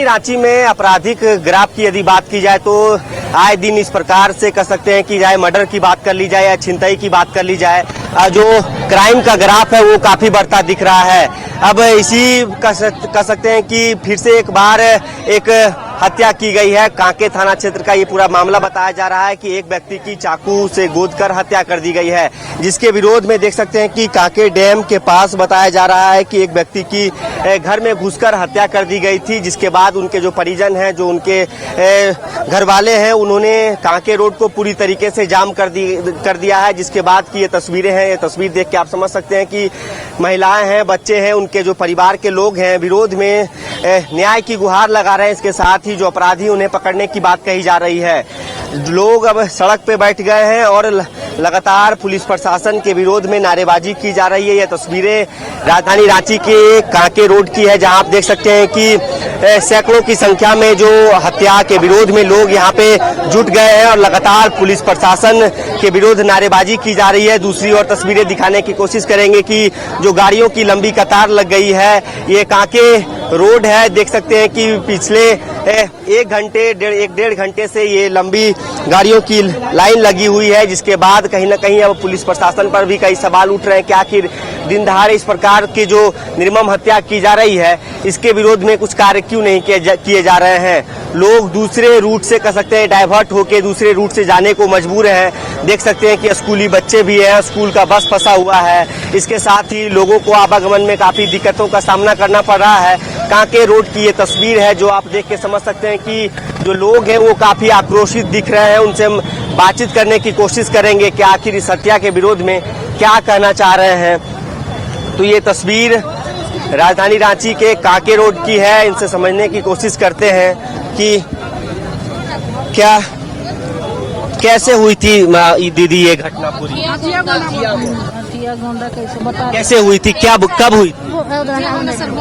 रांची में आपराधिक ग्राफ की यदि बात की जाए तो आए दिन इस प्रकार से कह सकते हैं कि चाहे मर्डर की बात कर ली जाए या छिनतई की बात कर ली जाए, जो क्राइम का ग्राफ है वो काफी बढ़ता दिख रहा है। अब इसी कह सकते हैं कि फिर से एक बार एक हत्या की गई है। कांके थाना क्षेत्र का ये पूरा मामला बताया जा रहा है कि एक व्यक्ति की चाकू से गोदकर हत्या कर दी गई है, जिसके विरोध में देख सकते हैं कि कांके डैम के पास बताया जा रहा है कि एक व्यक्ति की घर में घुसकर हत्या कर दी गई थी, जिसके बाद उनके जो परिजन हैं, जो उनके घर वाले हैं, उन्होंने कांके रोड को पूरी तरीके से जाम कर दिया है। जिसके बाद की ये तस्वीरें हैं, ये तस्वीर देख के आप समझ सकते हैं कि महिलाएं हैं, बच्चे हैं, उनके जो परिवार के लोग हैं विरोध में न्याय की गुहार लगा रहे हैं। इसके साथ ही जो अपराधी उन्हें पकड़ने की बात कही जा रही है। लोग अब सड़क पे बैठ गए हैं और लगातार पुलिस प्रशासन के विरोध में नारेबाजी की जा रही है। ये तस्वीरें राजधानी रांची के कांके रोड की है, जहां आप देख सकते हैं कि सैकड़ों की संख्या में जो हत्या के विरोध में लोग यहां पे जुट गए हैं और लगातार पुलिस प्रशासन के विरोध नारेबाजी की जा रही है। दूसरी ओर तस्वीरें दिखाने की कोशिश करेंगे कि जो गाड़ियों की लंबी कतार लग गई है, ये कांके रोड है। देख सकते हैं कि पिछले एक डेढ़ घंटे से ये लंबी गाड़ियों की लाइन लगी हुई है, जिसके बाद कहीं ना कहीं अब पुलिस प्रशासन पर भी कई सवाल उठ रहे हैं कि आखिर दिन दहाड़े इस प्रकार की जो निर्मम हत्या की जा रही है, इसके विरोध में कुछ कार्य क्यों नहीं किए जा रहे हैं। लोग दूसरे रूट से कह सकते हैं डाइवर्ट होकर दूसरे रूट से जाने को मजबूर हैं। देख सकते हैं कि स्कूली बच्चे भी हैं, स्कूल का बस फंसा हुआ है। इसके साथ ही लोगों को आवागमन में काफी दिक्कतों का सामना करना पड़ रहा है। कांके रोड की ये तस्वीर है जो आप देख के समझ सकते हैं कि जो लोग हैं वो काफी आक्रोशित दिख रहे हैं। उनसे हम बातचीत करने की कोशिश करेंगे कि आखिर इस हत्या के विरोध में क्या कहना चाह रहे हैं। तो ये तस्वीर राजधानी रांची के कांके रोड की है। इनसे समझने की कोशिश करते हैं कि कैसे हुई थी दीदी ये घटना पूरी, कैसे हुई थी, कब हुई थी,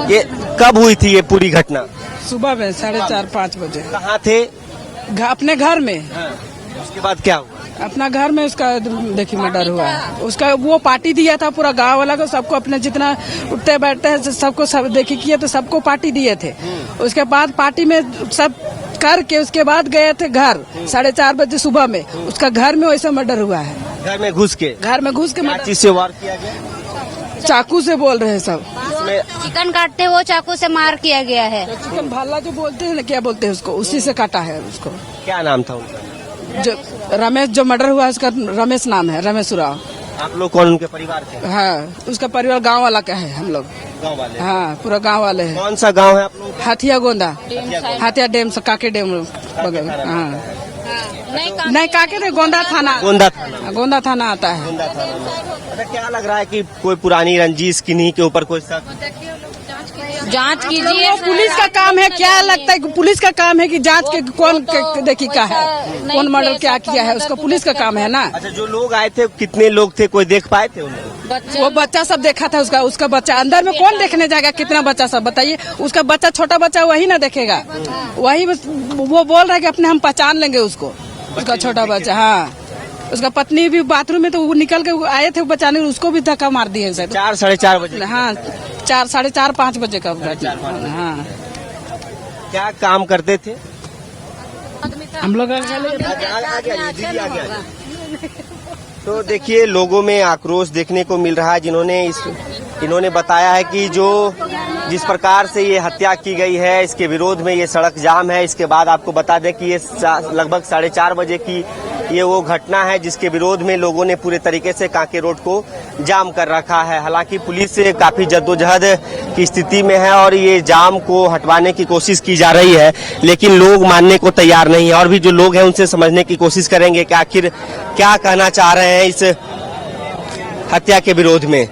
ये कब हुई थी ये पूरी घटना? सुबह में 4:30-5 बजे। कहाँ थे? अपने घर में। हाँ। उसके बाद क्या हुआ? अपना घर में उसका देखिए मर्डर हुआ है। उसका वो पार्टी दिया था पूरा गांव वाला को, सबको अपने जितना उठते बैठते हैं सबको सब देखिए किए तो सबको पार्टी दिए थे। उसके बाद पार्टी में सब करके उसके बाद गए थे घर 4:30 बजे सुबह में। उसका घर में वैसा मर्डर हुआ है। घर में घुस के चीज से वार किया गया? चाकू से बोल रहे हैं सब। चिकन काटते वो चाकू से मार किया गया है। चिकन भाला जो बोलते हैं ना, क्या बोलते हैं उसको, उसी से काटा है उसको। क्या नाम था उनका? जो रमेश, जो मर्डर हुआ है उसका रमेश नाम है, रमेश उराव। आप लोग कौन उनके परिवार के? हाँ, उसका परिवार गांव वाला का है, हम लोग गांव वाले। हाँ, पूरा गांव वाले हैं। कौन सा गांव है आप लोग? हाथिया गोंदा, हाथिया डैम से काके डैम बगल। हाँ, नहीं काके नहीं, गोंदा थाना आता है। अच्छा, क्या लग रहा है कि कोई पुरानी रंजिश किन्हीं के ऊपर कोई जांच कीजिए। पुलिस का काम है, क्या लगता है पुलिस का काम है कि जांच के कौन देखी क्या है, कौन मर्डर क्या किया है, उसका पुलिस का काम है ना। अच्छा, जो लोग आए थे कितने लोग थे, कोई देख पाए थे उनको? वो बच्चा सब देखा था, उसका बच्चा अंदर में कौन देखने जाएगा, कितना बच्चा सब बताइए। उसका बच्चा, छोटा बच्चा वही ना देखेगा, वही वो बोल रहा है कि अपने हम पहचान लेंगे उसको, उसका छोटा बच्चा। हाँ, उसका पत्नी भी बाथरूम में, तो वो निकल के आए थे बचाने, उसको भी धक्का मार दिए। 4-4:30 बजे? हाँ, 4-4:30-5 बजे का घटना। हाँ, क्या काम करते थे हम लोग? तो देखिए, लोगों में आक्रोश देखने को मिल रहा है। इन्होंने बताया है कि जिस प्रकार से ये हत्या की गई है, इसके विरोध में ये सड़क जाम है। इसके बाद आपको बता दें कि ये लगभग 4:30 बजे की ये वो घटना है, जिसके विरोध में लोगों ने पूरे तरीके से कांके रोड को जाम कर रखा है। हालांकि पुलिस काफी जद्दोजहद की स्थिति में है और ये जाम को हटवाने की कोशिश की जा रही है, लेकिन लोग मानने को तैयार नहीं है। और भी जो लोग हैं उनसे समझने की कोशिश करेंगे कि आखिर क्या कहना चाह रहे हैं इस हत्या के विरोध में।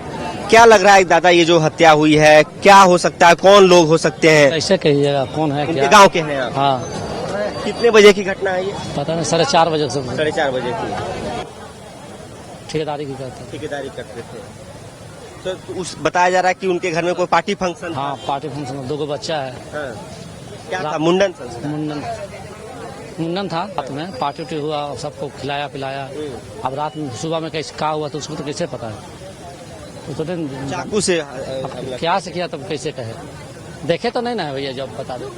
क्या लग रहा है दादा, ये जो हत्या हुई है, क्या हो सकता है, कौन लोग हो सकते हैं? ऐसे कहिएगा, कौन है, क्या गाँव के हैं आप? हाँ। कितने बजे की घटना है ये? पता नहीं, 4:30 बजे से। 4:30 बजे की। ठेकेदारी करते थे। तो बताया जा रहा है कि उनके घर में कोई पार्टी फंक्शन? हाँ, पार्टी फंक्शन, 2 बच्चा है। हाँ। क्या था? मुंडन था। रात में पार्टी हुआ, सबको खिलाया पिलाया। अब रात में सुबह में कैसे क्या हुआ तो उसको तो कैसे पता है? तो चाकू से क्या से किया तब कैसे कहे, देखे तो नहीं ना भैया, जब बता दो।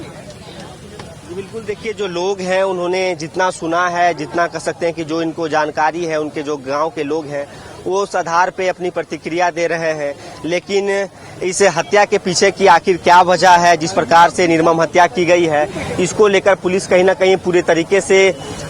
बिल्कुल, देखिए जो लोग हैं उन्होंने जितना सुना है, जितना कह सकते हैं कि जो इनको जानकारी है, उनके जो गांव के लोग हैं वो उस आधार पे अपनी प्रतिक्रिया दे रहे हैं। लेकिन इस हत्या के पीछे की आखिर क्या वजह है, जिस प्रकार से निर्मम हत्या की गई है, इसको लेकर पुलिस कहीं ना कहीं पूरे तरीके से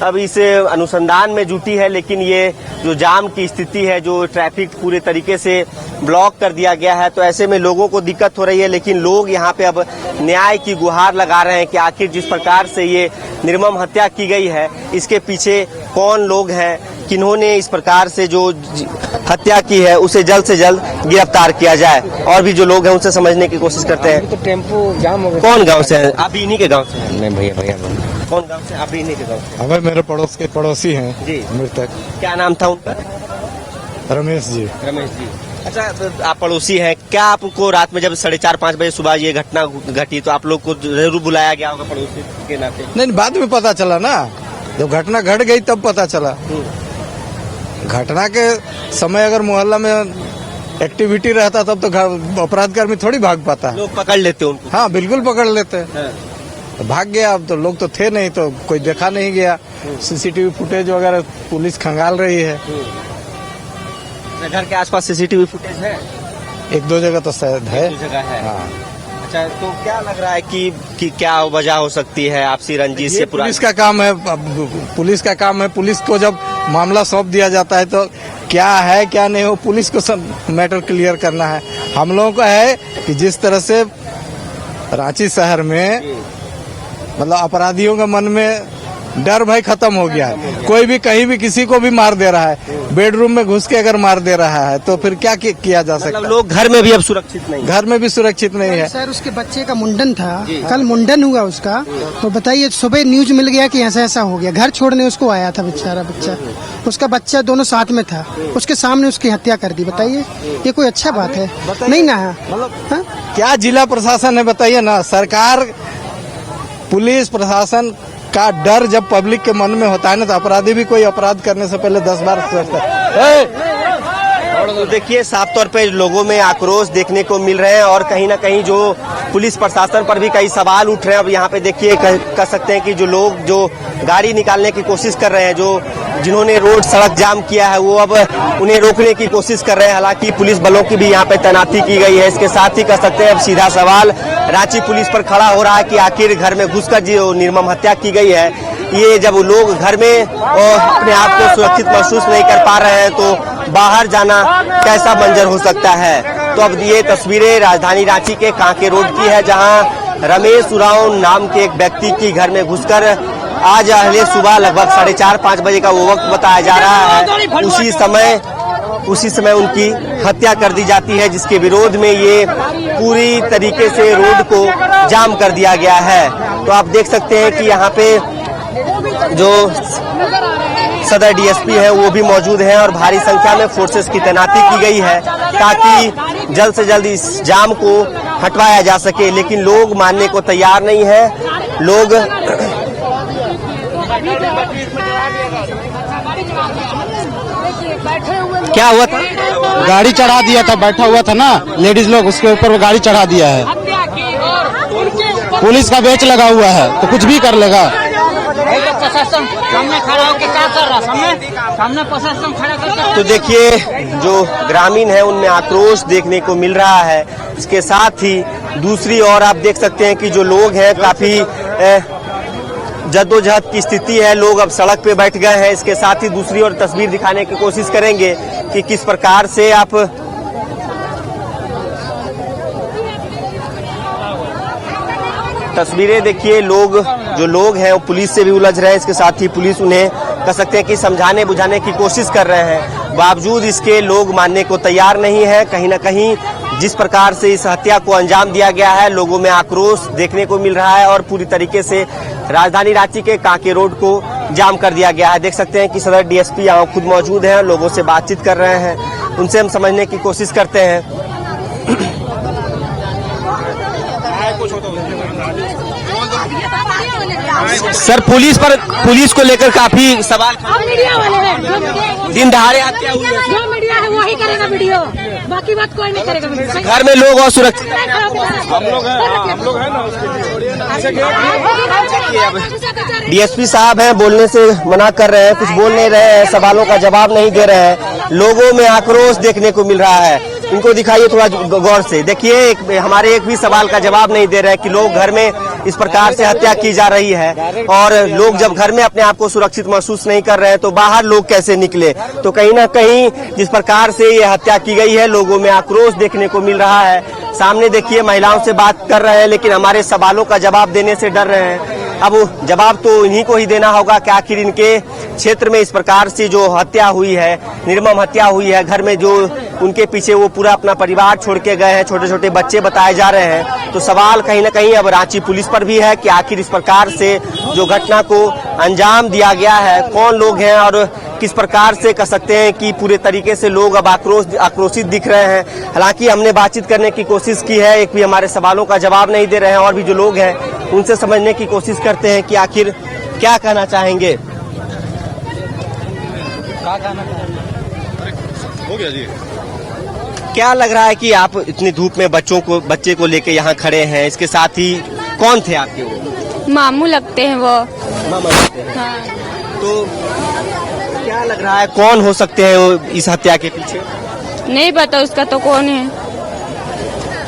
अब इस अनुसंधान में जुटी है। लेकिन ये जो जाम की स्थिति है, जो ट्रैफिक पूरे तरीके से ब्लॉक कर दिया गया है, तो ऐसे में लोगों को दिक्कत हो रही है। लेकिन लोग यहाँ पे अब न्याय की गुहार लगा रहे हैं कि आखिर जिस प्रकार से ये निर्मम हत्या की गई है, इसके पीछे कौन लोग हैं, किन्होंने इस प्रकार से जो हत्या की है उसे जल्द से जल्द गिरफ्तार किया जाए। और भी जो लोग हैं उनसे समझने की कोशिश करते हैं। तो टेम्पो जाम हो गया। कौन गांव से हैं? आप भी इन्हीं के गांव से हैं? नहीं भैया कौन गांव से? आप भी इन्हीं के गांव से? हमें मेरे पड़ोस के पड़ोसी हैं जी। मृतक क्या नाम था उनका? रमेश जी। रमेश जी। अच्छा, आप पड़ोसी हैं, क्या आपको रात में जब 4:30-5 बजे सुबह ये घटना घटी तो आप लोग को जरूर बुलाया गया होगा पड़ोसी के नाते? नहीं, बाद में पता चला ना, जब घटना घट गई तब पता चला। घटना के समय अगर मोहल्ला में एक्टिविटी रहता तब तो अपराध कर्मी थोड़ी भाग पाता। लोग पकड़ लेते उनको? हाँ, बिल्कुल पकड़ लेते। हाँ। तो भाग गया, अब तो लोग तो थे नहीं, तो कोई देखा नहीं गया। सीसीटीवी फुटेज वगैरह पुलिस खंगाल रही है। घर के आसपास सीसीटीवी फुटेज है? 1-2 जगह तो शायद है। 1-2 जगह है। हाँ। अच्छा, तो क्या लग रहा है कि क्या वजह हो सकती है आपसी रंजिश से? पुलिस का काम है, पुलिस का काम है। पुलिस को जब मामला सौंप दिया जाता है तो क्या है क्या नहीं हो, पुलिस को सब मैटर क्लियर करना है। हम लोगों को है कि जिस तरह से रांची शहर में मतलब अपराधियों के मन में डर भय खत्म हो गया है। कोई भी कहीं भी किसी को भी मार दे रहा है, बेडरूम में घुस के अगर मार दे रहा है तो फिर क्या किया जा सकता है? लोग घर में भी अब सुरक्षित नहीं? घर में भी सुरक्षित नहीं है। सर, उसके बच्चे का मुंडन था, कल मुंडन हुआ उसका, तो बताइए सुबह न्यूज मिल गया कि ऐसा ऐसा हो गया। घर छोड़ने उसको आया था बेचारा बच्चा, उसका बच्चा दोनों साथ में था, उसके सामने उसकी हत्या कर दी। बताइए, ये कोई अच्छा बात है? नहीं ना है। मतलब क्या जिला प्रशासन है बताइए ना। सरकार, पुलिस प्रशासन का डर जब पब्लिक के मन में होता है ना, तो अपराधी भी कोई अपराध करने से पहले 10 बार सोचता है। तो देखिए, साफ तौर पे लोगों में आक्रोश देखने को मिल रहे हैं और कहीं ना कहीं जो पुलिस प्रशासन पर भी कई सवाल उठ रहे हैं। अब यहाँ पे देखिए कह सकते हैं कि जो लोग जो गाड़ी निकालने की कोशिश कर रहे हैं, जो जिन्होंने रोड सड़क जाम किया है, वो अब उन्हें रोकने की कोशिश कर रहे हैं। हालांकि पुलिस बलों की भी यहाँ पे तैनाती की गई है। इसके साथ ही कह सकते हैं अब सीधा सवाल रांची पुलिस पर खड़ा हो रहा है कि आखिर घर में घुसकर जो निर्मम हत्या की गई है, ये जब लोग घर में अपने आप को सुरक्षित महसूस नहीं कर पा रहे हैं तो बाहर जाना कैसा मंजर हो सकता है। तो अब ये तस्वीरें राजधानी रांची के कांके रोड की है, जहां रमेश उरांव नाम के एक व्यक्ति की घर में घुसकर आज अहले सुबह लगभग 4:30-5 बजे का वो वक्त बताया जा रहा है, उसी समय उनकी हत्या कर दी जाती है, जिसके विरोध में ये पूरी तरीके से रोड को जाम कर दिया गया है। तो आप देख सकते हैं कि यहाँ पे जो सदर डीएसपी है वो भी मौजूद हैं और भारी संख्या में फोर्सेस की तैनाती की गई है ताकि जल्द से जल्द इस जाम को हटवाया जा सके। लेकिन लोग मानने को तैयार नहीं है। लोग क्या हुआ था? गाड़ी चढ़ा दिया था, बैठा हुआ था ना लेडीज लोग, उसके ऊपर गाड़ी चढ़ा दिया है। पुलिस का बेच लगा हुआ है तो कुछ भी कर लेगा। प्रशासन सामने खड़ा होकर क्या कर रहा? सामने प्रशासन खड़ा करके। तो देखिए, जो ग्रामीण है उनमें आक्रोश देखने को मिल रहा है। इसके साथ ही दूसरी ओर आप देख सकते हैं कि जो लोग हैं काफी जद्दोजहद की स्थिति है। लोग अब सड़क पे बैठ गए हैं। इसके साथ ही दूसरी ओर तस्वीर दिखाने की कोशिश करेंगे कि किस प्रकार से आप तस्वीरें देखिए। जो लोग हैं वो पुलिस से भी उलझ रहे हैं। इसके साथ ही पुलिस उन्हें कह सकते हैं कि समझाने बुझाने की कोशिश कर रहे हैं, बावजूद इसके लोग मानने को तैयार नहीं है। कहीं ना कहीं जिस प्रकार से इस हत्या को अंजाम दिया गया है, लोगों में आक्रोश देखने को मिल रहा है और पूरी तरीके से राजधानी रांची के कांके रोड को जाम कर दिया गया है। देख सकते हैं कि सदर डीएसपी यहाँ खुद मौजूद हैं, लोगों से बातचीत कर रहे हैं, उनसे हम समझने की कोशिश करते हैं। सर पुलिस को लेकर काफी सवाल दिन दहाड़े हत्या हुई है। जो मीडिया है वही करेगा वीडियो, बाकी बात कोई नहीं करेगा। घर में लोग और सुरक्षित डीएसपी साहब हैं, बोलने से मना कर रहे हैं, कुछ बोल नहीं रहे हैं, सवालों का जवाब नहीं दे रहे हैं। लोगों में आक्रोश देखने को मिल रहा है। इनको दिखाइए थोड़ा गौर से, देखिए हमारे एक भी सवाल का जवाब नहीं दे रहे हैं कि लोग घर में इस प्रकार से हत्या की जा रही है और लोग जब घर में अपने आप को सुरक्षित महसूस नहीं कर रहे हैं तो बाहर लोग कैसे निकले। तो कहीं ना कहीं जिस प्रकार से ये हत्या की गई है, लोगों में आक्रोश देखने को मिल रहा है। सामने देखिए महिलाओं से बात कर रहे हैं, लेकिन हमारे सवालों का जवाब देने से डर रहे हैं। अब जवाब तो इन्हीं को ही देना होगा कि आखिर इनके क्षेत्र में इस प्रकार से जो हत्या हुई है, निर्मम हत्या हुई है, घर में जो उनके पीछे वो पूरा अपना परिवार छोड़ के गए हैं, छोटे छोटे बच्चे बताए जा रहे हैं। तो सवाल कहीं ना कहीं अब रांची पुलिस पर भी है कि आखिर इस प्रकार से जो घटना को अंजाम दिया गया है, कौन लोग हैं और किस प्रकार से कह सकते हैं कि पूरे तरीके से लोग अब आक्रोशित दिख रहे हैं। हालांकि हमने बातचीत करने की कोशिश की है, एक भी हमारे सवालों का जवाब नहीं दे रहे हैं और भी जो लोग हैं उनसे समझने की कोशिश करते हैं कि आखिर क्या कहना चाहेंगे। हो गया जी। क्या लग रहा है कि आप इतनी धूप में बच्चे को लेके यहाँ खड़े हैं, इसके साथ ही कौन थे आपके? वो मामू लगते हैं वो। मामा लगते हैं। हाँ। तो क्या लग रहा है कौन हो सकते हैं वो इस हत्या के पीछे? नहीं पता उसका तो कौन है,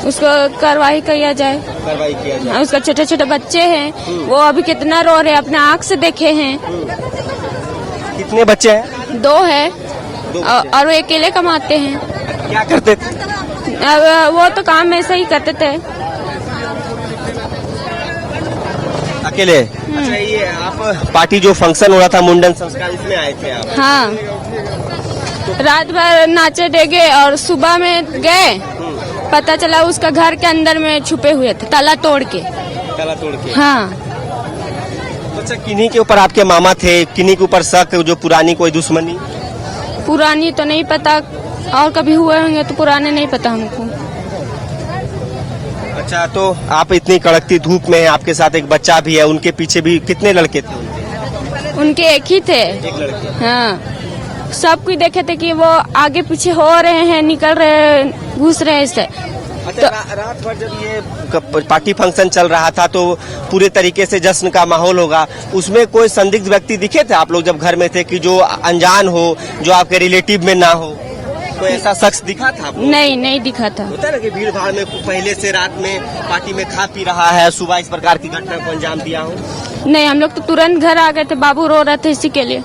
उसको कार्रवाई किया जाए। कार्रवाई किया जाए। उसका छोटे छोटे बच्चे हैं, वो अभी कितना रो रहे हैं, अपने आँख से देखे हैं। कितने बच्चे हैं? 2 है और वो अकेले कमाते हैं। क्या करते थे? वो तो काम ऐसे ही करते थे अकेले। अच्छा, ये आप पार्टी जो फंक्शन हो रहा था मुंडन संस्कार, इसमें आए थे आप? हाँ, रात भर नाचे डेगे और सुबह में गए, पता चला उसका घर के अंदर में छुपे हुए थे, ताला तोड़ के। ताला तोड़ के? हाँ। अच्छा, किन्हीं के ऊपर आपके मामा थे, किन्हीं के ऊपर शक, जो पुरानी कोई दुश्मनी? पुरानी तो नहीं पता, और कभी हुए होंगे तो पुराने नहीं पता हमको। अच्छा, तो आप इतनी कड़कती धूप में, आपके साथ एक बच्चा भी है, उनके पीछे भी कितने लड़के थे? उनके एक ही थे। एक लड़के? हाँ, सब कुछ देखे थे कि वो आगे पीछे हो रहे हैं, निकल रहे हैं, घुस रहे हैं इससे। अच्छा, रात भर जब ये पार्टी फंक्शन चल रहा था तो पूरे तरीके से जश्न का माहौल होगा, उसमें कोई संदिग्ध व्यक्ति दिखे थे आप लोग जब घर में थे कि जो अनजान हो, जो आपके रिलेटिव में ना हो? कोई ऐसा शख्स दिखा था आपको? नहीं दिखा था। होता है ना कि भीड़ भाड़ में पहले से रात में पार्टी में खा पी रहा है, सुबह इस प्रकार की घटना को अंजाम दिया हो? नहीं, हम लोग तो तुरंत घर आ गए थे, बाबू रो रहे थे इसी के लिए।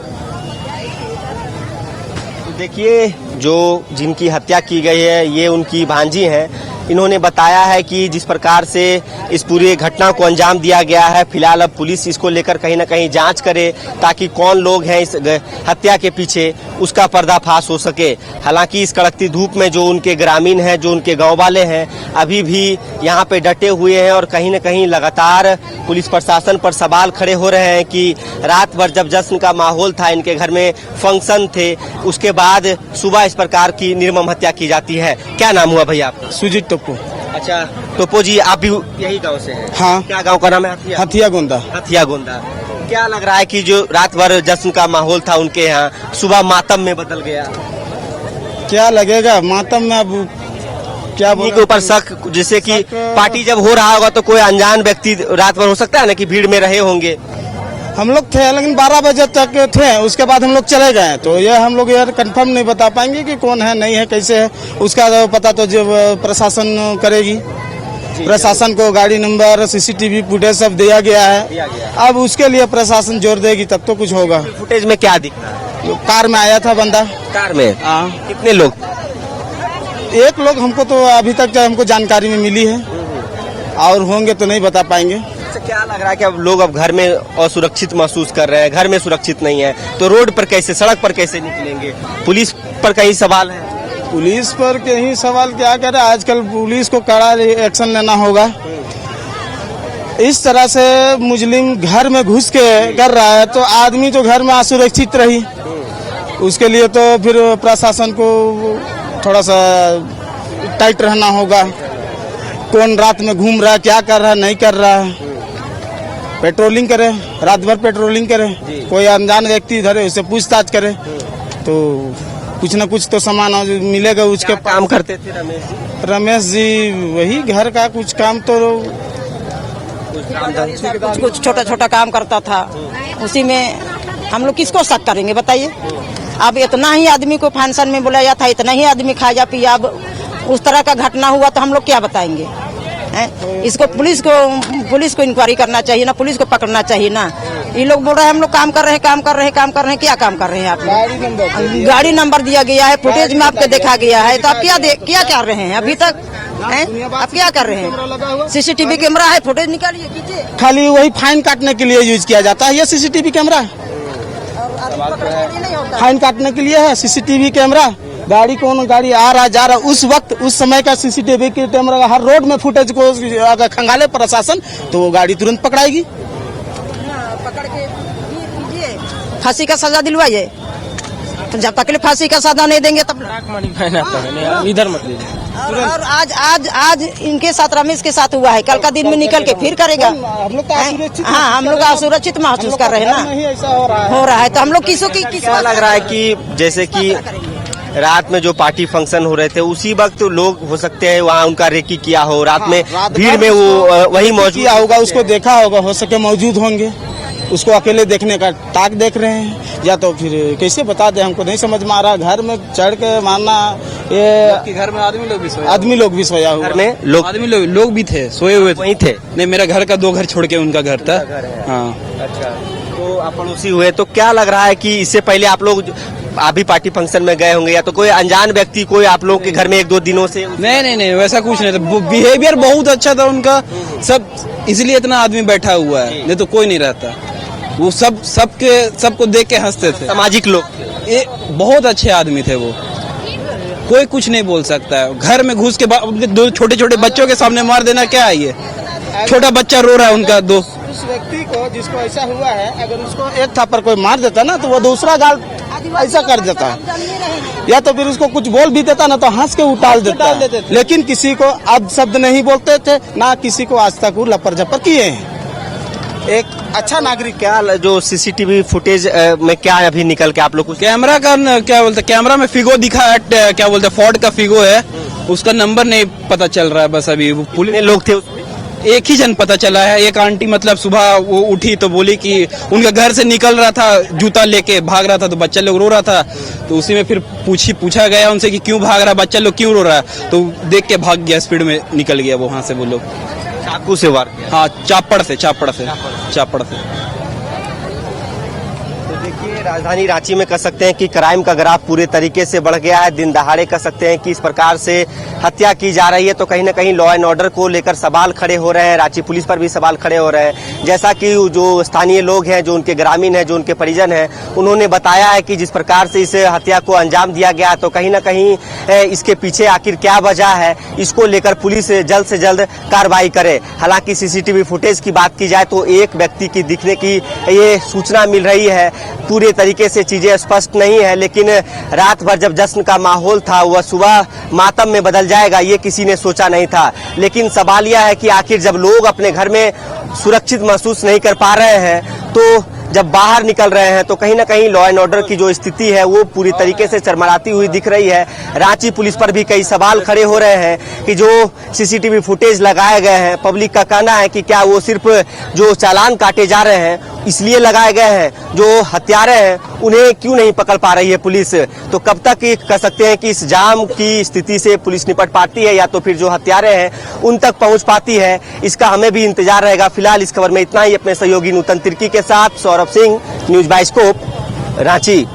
देखिए, जो जिनकी हत्या की गई है ये उनकी भांजी हैं। इन्होंने बताया है कि जिस प्रकार से इस पूरी घटना को अंजाम दिया गया है, फिलहाल अब पुलिस इसको लेकर कहीं ना कहीं जांच करे ताकि कौन लोग हैं इस हत्या के पीछे, उसका पर्दाफाश हो सके। हालांकि इस कड़कती धूप में जो उनके ग्रामीण हैं, जो उनके गांव वाले हैं, अभी भी यहाँ पे डटे हुए हैं और कहीं ना कहीं लगातार पुलिस प्रशासन पर सवाल खड़े हो रहे हैं कि रात भर जब जश्न का माहौल था, इनके घर में फंक्शन थे, उसके बाद सुबह इस प्रकार की निर्मम हत्या की जाती है। क्या नाम हुआ भैया आपका? सुजीत टप्पू। अच्छा, टोपो जी, आप भी यही गांव से हैं? हाँ। क्या गांव का नाम है? हथिया गोंदा। हथिया गोंदा। क्या लग रहा है कि जो रात भर जश्न का माहौल था उनके यहाँ, सुबह मातम में बदल गया? क्या लगेगा मातम में? अब क्या के ऊपर शक, जैसे कि पार्टी जब हो रहा होगा तो कोई अनजान व्यक्ति रात भर हो सकता है ना कि भीड़ में रहे होंगे। हम लोग थे, लेकिन 12 बजे तक थे, उसके बाद हम लोग चले गए। तो ये हम लोग यार कंफर्म नहीं बता पाएंगे कि कौन है, नहीं है, कैसे है, उसका तो पता तो जब प्रशासन करेगी। प्रशासन को गाड़ी नंबर, सीसीटीवी फुटेज सब दिया गया है। अब उसके लिए प्रशासन जोर देगी तब तो कुछ होगा। फुटेज में क्या दिख रहा है? कार में आया था बंदा। कार में? हाँ। कितने लोग? एक लोग हमको तो अभी तक हमको जानकारी में मिली है, और होंगे तो नहीं बता पाएंगे। क्या लग रहा है कि अब लोग घर में असुरक्षित महसूस कर रहे हैं, घर में सुरक्षित नहीं है, तो रोड पर कैसे, सड़क पर कैसे निकलेंगे? पुलिस पर कहीं सवाल है? पुलिस पर कहीं सवाल क्या करे, आजकल पुलिस को कड़ा एक्शन लेना होगा। इस तरह से मुजरिम घर में घुस के कर रहा है तो आदमी तो घर में असुरक्षित रही, उसके लिए तो फिर प्रशासन को थोड़ा सा टाइट रहना होगा। कौन रात में घूम रहा है, क्या कर रहा है, नहीं कर रहा है। पेट्रोलिंग करे, रात भर पेट्रोलिंग करे, कोई अनजान व्यक्ति धरे उसे पूछताछ करे तो कुछ न कुछ तो सामान मिलेगा। उसके काम करते थे रमेश जी? रमेश जी वही घर का कुछ काम तो कुछ छोटा छोटा काम करता था, उसी में हम लोग किसको शक करेंगे बताइए। अब इतना ही आदमी को फंक्शन में बुलाया था, इतना ही आदमी खाया पिया, अब उस तरह का घटना हुआ तो हम लोग क्या बताएंगे हैं? इसको पुलिस को इंक्वायरी करना चाहिए ना, पुलिस को पकड़ना चाहिए ना। ये लोग बोल रहे हैं हम लोग काम कर रहे हैं, क्या काम कर रहे हैं आप लोग? गाड़ी नंबर दिया गया है, फुटेज में आपको देखा गया है, तो आप क्या कर रहे हैं अभी तक? आप क्या कर रहे हैं? सीसीटीवी कैमरा है, फुटेज निकालिए कीजिए। खाली वही फाइन काटने के लिए यूज किया जाता है ये सीसीटीवी कैमरा, फाइन काटने के लिए है सीसीटीवी कैमरा। गाड़ी कौन गाड़ी आ रहा जा रहा, उस वक्त उस समय का सीसीटीवी कैमरा हर रोड में फुटेज को अगर खंगाले प्रशासन तो वो गाड़ी तुरंत पकड़ाएगी। पकड़ के फांसी का सजा दिलवाइए, तो जब तक फांसी का सजा नहीं देंगे तब इधर मत लीजिए। और आज इनके साथ रमेश के साथ हुआ है, कल का दिन में निकल के फिर करेगा। हाँ, हम लोग असुरक्षित महसूस कर रहे हैं ना, हो रहा है तो हम लोग किसको क्या लग रहा है कि जैसे कि रात में जो पार्टी फंक्शन हो रहे थे उसी वक्त लोग हो सकते हैं वहाँ उनका रेकी किया हो, रात में भीड़ में वो वही मौजूद होगा, उसको देखा होगा, हो सके मौजूद होंगे, उसको अकेले देखने का ताक देख रहे हैं, या तो फिर कैसे बता दे, हमको नहीं समझ में आ रहा। घर में चढ़ के मारना, ये घर में आदमी लोग भी सोया हुआ, घर में लोग भी थे, सोए हुए वहीं थे। नहीं, मेरा घर का 2 घर छोड़ के उनका घर था। हाँ, अच्छा, तो आप पड़ोसी हुए, तो क्या लग रहा है कि इससे पहले आप लोग अभी पार्टी फंक्शन में गए होंगे, या तो कोई अनजान व्यक्ति कोई आप लोग के घर में 1-2 दिनों से? नहीं, वैसा कुछ नहीं था। बिहेवियर बहुत अच्छा था उनका, सब इसलिए इतना आदमी बैठा हुआ है, नहीं तो कोई नहीं रहता। वो सबको देख के हंसते थे। सामाजिक लोग, ये बहुत अच्छे आदमी थे वो, कोई कुछ नहीं बोल सकता है। घर में घुस के उनके 2 छोटे बच्चों के सामने मार देना क्या है? ये छोटा बच्चा रो रहा है उनका, उस व्यक्ति को जिसको ऐसा हुआ है, अगर उसको एक थप्पड़ कोई मार देता ना तो वो दूसरा गाल ऐसा कर देता, या तो फिर उसको कुछ बोल भी देता ना तो हंस के उताल देता। लेकिन किसी को अब शब्द नहीं बोलते थे ना, किसी को आज तक वो लपर झपर किए हैं। एक अच्छा नागरिक। क्या जो सीसीटीवी फुटेज में क्या अभी निकल के आप लोग कैमरा का क्या बोलते, कैमरा में फिगो दिखा, क्या बोलते फोर्ड का फिगो है, उसका नंबर नहीं पता चल रहा है। बस अभी पुलिस लोग थे, एक ही जन पता चला है। एक आंटी मतलब सुबह वो उठी तो बोली कि उनका घर से निकल रहा था, जूता लेके भाग रहा था, तो बच्चा लोग रो रहा था, तो उसी में फिर पूछा गया उनसे कि क्यों भाग रहा, बच्चा लोग क्यों रो रहा है, तो देख के भाग गया, स्पीड में निकल गया वहां से वो लोग। चाकू से वार किया? हाँ, चापड़ से। तो देखिए, राजधानी रांची में कह सकते हैं कि क्राइम का ग्राफ पूरे तरीके से बढ़ गया है। दिन दहाड़े कह सकते हैं कि इस प्रकार से हत्या की जा रही है, तो कहीं ना कहीं लॉ एंड ऑर्डर को लेकर सवाल खड़े हो रहे हैं, रांची पुलिस पर भी सवाल खड़े हो रहे हैं। जैसा कि जो स्थानीय लोग हैं, जो उनके ग्रामीण हैं, जो उनके परिजन हैं, उन्होंने बताया है कि जिस प्रकार से इस हत्या को अंजाम दिया गया, तो कहीं ना कहीं इसके पीछे आखिर क्या वजह है, इसको लेकर पुलिस जल्द से जल्द कार्रवाई करे। हालांकि सीसीटीवी फुटेज की बात की जाए तो एक व्यक्ति की दिखने की ये सूचना मिल रही है, पूरे तरीके से चीजें स्पष्ट नहीं है, लेकिन रात भर जब जश्न का माहौल था वह सुबह मातम में बदल जाएगा ये किसी ने सोचा नहीं था। लेकिन सवाल यह है कि आखिर जब लोग अपने घर में सुरक्षित महसूस नहीं कर पा रहे हैं, तो जब बाहर निकल रहे हैं, तो कहीं ना कहीं लॉ एंड ऑर्डर की जो स्थिति है वो पूरी तरीके से चरमराती हुई दिख रही है। रांची पुलिस पर भी कई सवाल खड़े हो रहे हैं कि जो सीसीटीवी फुटेज लगाए गए हैं, पब्लिक का कहना है कि क्या वो सिर्फ जो चालान काटे जा रहे हैं इसलिए लगाए गए हैं, जो हत्यारे हैं उन्हें क्यों नहीं पकड़ पा रही है पुलिस? तो कब तक कह सकते हैं कि इस जाम की स्थिति से पुलिस निपट पाती है, या तो फिर जो हत्यारे हैं उन तक पहुंच पाती है, इसका हमें भी इंतजार रहेगा। फिलहाल इस खबर में इतना ही। अपने सहयोगी नूतन तिर्की के साथ सौरभ सिंह, न्यूज बाइस्कोप, रांची।